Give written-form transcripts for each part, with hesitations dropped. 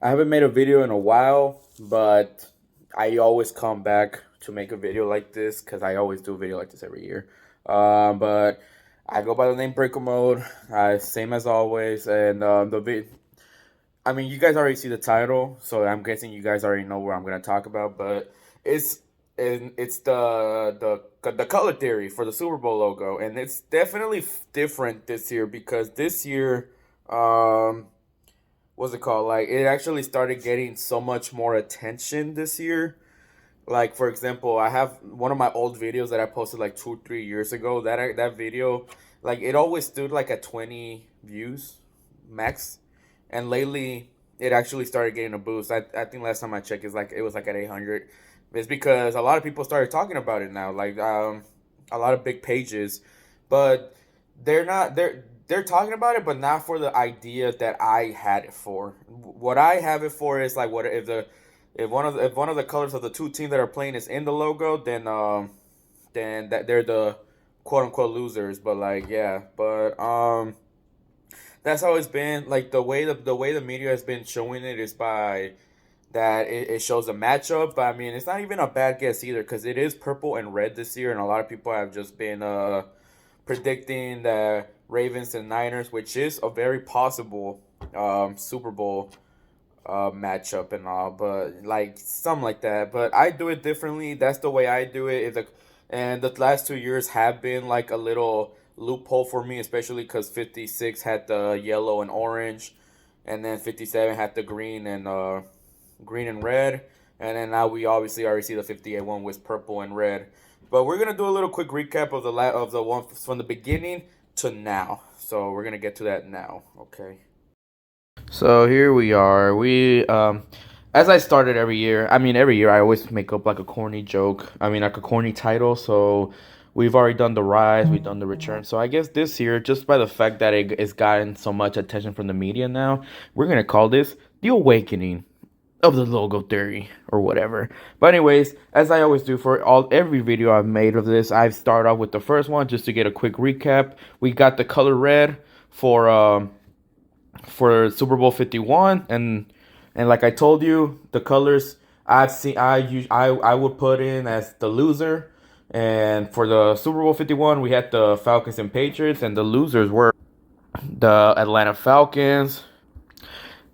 I haven't made a video in a while, but I always come back to make a video like this because I always do a video like this every year. But I go by the name Breaker Mode, same as always. And I mean, you guys already see the title, so I'm guessing you guys already know what I'm gonna talk about. But it's it's the color theory for the Super Bowl logo, and it's definitely different this year because this year. What's it called? Like it actually started getting so much more attention this year. Like for example, I have one of my old videos that I posted like 2 3 years ago. That video, like it always stood like at 20 views max, and lately it actually started getting a boost. I think last time I checked, it was like at 800. It's because a lot of people started talking about it now. Like a lot of big pages, but they're talking about it, but not for the idea that I had it for. What I have it for is like what if one of the colors of the two teams that are playing is in the logo, then that they're the quote unquote losers. But like yeah, but that's how it's been. Like the way the media has been showing it is by that it shows a matchup. But I mean, it's not even a bad guess either because it is purple and red this year, and a lot of people have just been predicting the Ravens and Niners, which is a very possible Super Bowl matchup and all, but like something like that. But I do it differently. That's the way I do it. And the last 2 years have been like a little loophole for me, especially because 56 had the yellow and orange, and then 57 had the green and red, and then now we obviously already see the 58 one with purple and red. But we're gonna do a little quick recap of the one from the beginning to now. So we're gonna get to that now. Okay. So here we are. As I started every year, I mean, every year I always make up like a corny joke. I mean, like a corny title. So we've already done the rise, we've done the return. So I guess this year, just by the fact that it's gotten so much attention from the media now, we're gonna call this the awakening of the logo theory or whatever. But anyways, as I always do for every video I've made of this, I start off with the first one just to get a quick recap. We got the color red for Super Bowl 51, and like I told you, the colors I would put in as the loser. And for the Super Bowl 51, we had the Falcons and Patriots, and the losers were the Atlanta Falcons.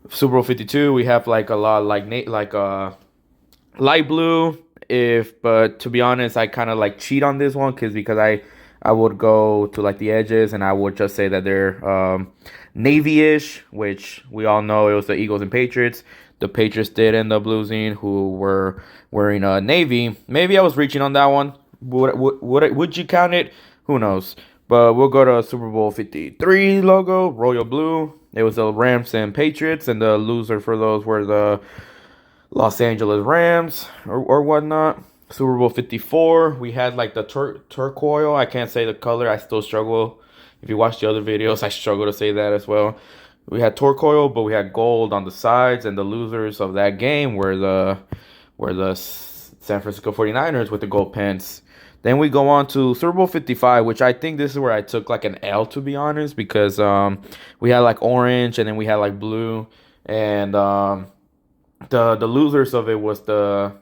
Super Bowl 52, we have like a lot like light blue. If but to be honest, I kind of like cheat on this one because I would go to like the edges and I would just say that they're navy-ish, which we all know it was the Eagles and Patriots. The Patriots did end up losing, who were wearing a navy. Maybe I was reaching on that one. Would you count it? Who knows? But we'll go to Super Bowl 53 logo, royal blue. It was the Rams and Patriots, and the loser for those were the Los Angeles Rams or whatnot. Super Bowl 54, we had like the turquoise. I can't say the color. I still struggle. If you watch the other videos, I struggle to say that as well. We had turquoise, but we had gold on the sides, and the losers of that game were the San Francisco 49ers with the gold pants. Then we go on to Super Bowl 55, which I think this is where I took like an L, to be honest, because we had like orange and then we had like blue, and the losers of it was the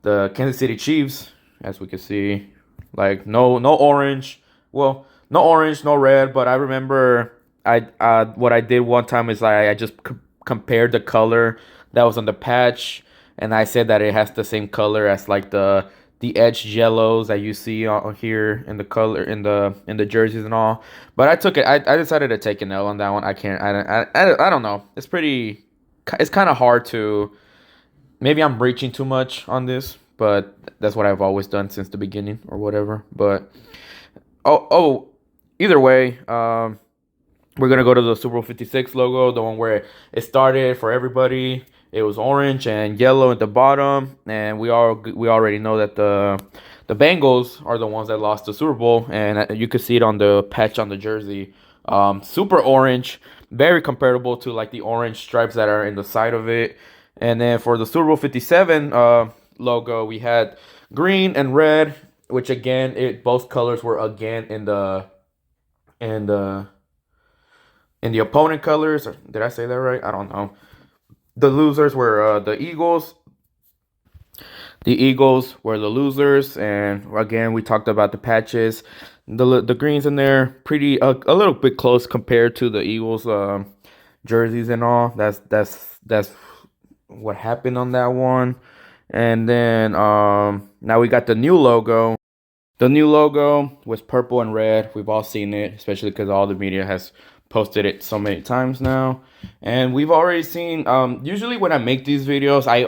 Kansas City Chiefs, as we can see. Like no orange, well, no orange, no red, but I remember what I did one time is I just compared the color that was on the patch, and I said that it has the same color as like the edged yellows that you see on here in the color in the jerseys and all. But I took it. I decided to take an L on that one. I can't. I don't know. It's kind of hard to. Maybe I'm reaching too much on this, but that's what I've always done since the beginning or whatever. But oh, either way, we're gonna go to the Super Bowl 56 logo, the one where it started for everybody. It was orange and yellow at the bottom, and we already know that the Bengals are the ones that lost the Super Bowl, and you could see it on the patch on the jersey. Super orange, very comparable to like the orange stripes that are in the side of it. And then for the Super Bowl 57 logo, we had green and red, which again, both colors were again in the opponent colors. Did I say that right? I don't know. The losers were the Eagles. The Eagles were the losers, and again, we talked about the patches. The greens in there pretty a little bit close compared to the Eagles jerseys and all. That's what happened on that one. And then now we got the new logo. The new logo was purple and red. We've all seen it, especially because all the media has posted it so many times now. And we've already seen, usually when I make these videos, I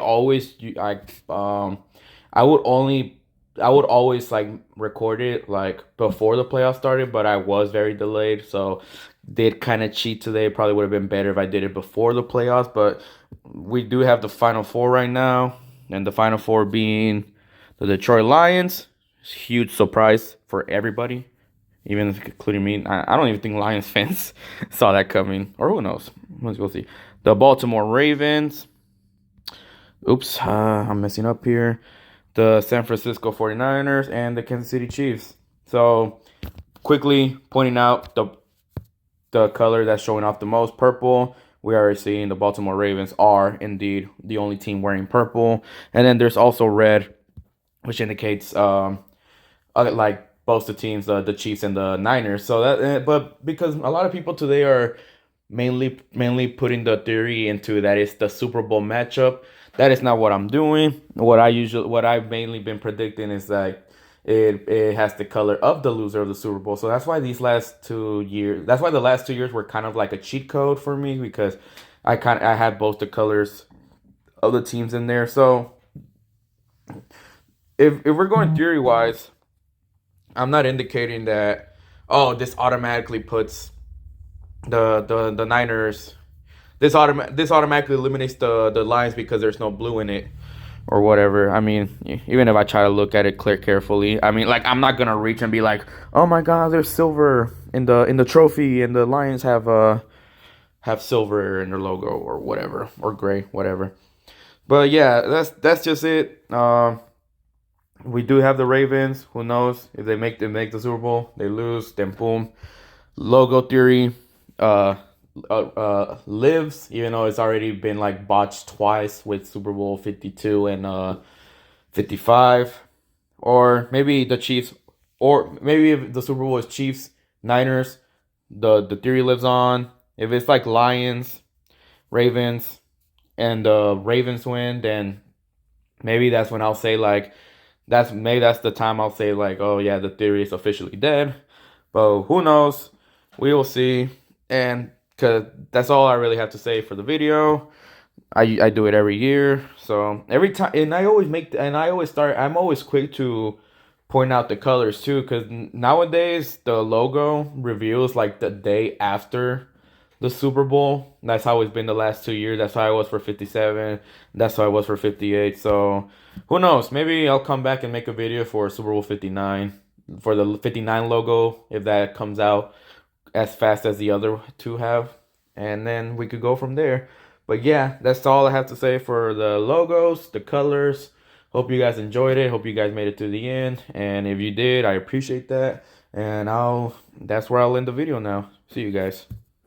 would only, I would always like record it like before the playoffs started, but I was very delayed. So did kind of cheat today. Probably would have been better if I did it before the playoffs, but we do have the Final Four right now. And the Final Four being the Detroit Lions. Huge surprise for everybody, even including me. I don't even think Lions fans saw that coming, or who knows? We'll see. The Baltimore Ravens. Oops, I'm messing up here. The San Francisco 49ers and the Kansas City Chiefs. So, quickly pointing out the color that's showing off the most, purple. We are seeing the Baltimore Ravens are indeed the only team wearing purple. And then there's also red, which indicates like both the teams, the Chiefs and the Niners. So that, but because a lot of people today are mainly putting the theory into that it's the Super Bowl matchup. That is not what I'm doing. What I've mainly been predicting is that it has the color of the loser of the Super Bowl. So that's why the last 2 years were kind of like a cheat code for me, because I had both the colors of the teams in there. So if we're going theory wise, I'm not indicating that, oh, this automatically puts the Niners. This automatically eliminates the Lions because there's no blue in it or whatever. I mean, even if I try to look at it carefully, I mean, like, I'm not gonna reach and be like, oh my God, there's silver in the trophy, and the Lions have silver in their logo or whatever, or gray, whatever. But yeah, that's just it. We do have the Ravens. Who knows if they make the Super Bowl? They lose, then boom. Logo theory lives, even though it's already been like botched twice with Super Bowl 52 and 55. Or maybe the Chiefs, or maybe if the Super Bowl is Chiefs, Niners, the theory lives on. If it's like Lions, Ravens, and the Ravens win, then maybe that's when I'll say like, that's the time I'll say like, oh yeah, the theory is officially dead. But who knows? We will see. And because that's all I really have to say for the video. I do it every year. So every time, and I'm always quick to point out the colors too, because nowadays the logo reveals like the day after the Super Bowl. That's how it's been the last 2 years. That's how it was for 57. That's how it was for 58. So who knows? Maybe I'll come back and make a video for Super Bowl 59 for the 59 logo if that comes out as fast as the other two have, and then we could go from there. But yeah, that's all I have to say for the logos, the colors. Hope you guys enjoyed it. Hope you guys made it to the end, and if you did, I appreciate that. And that's where I'll end the video now. See you guys.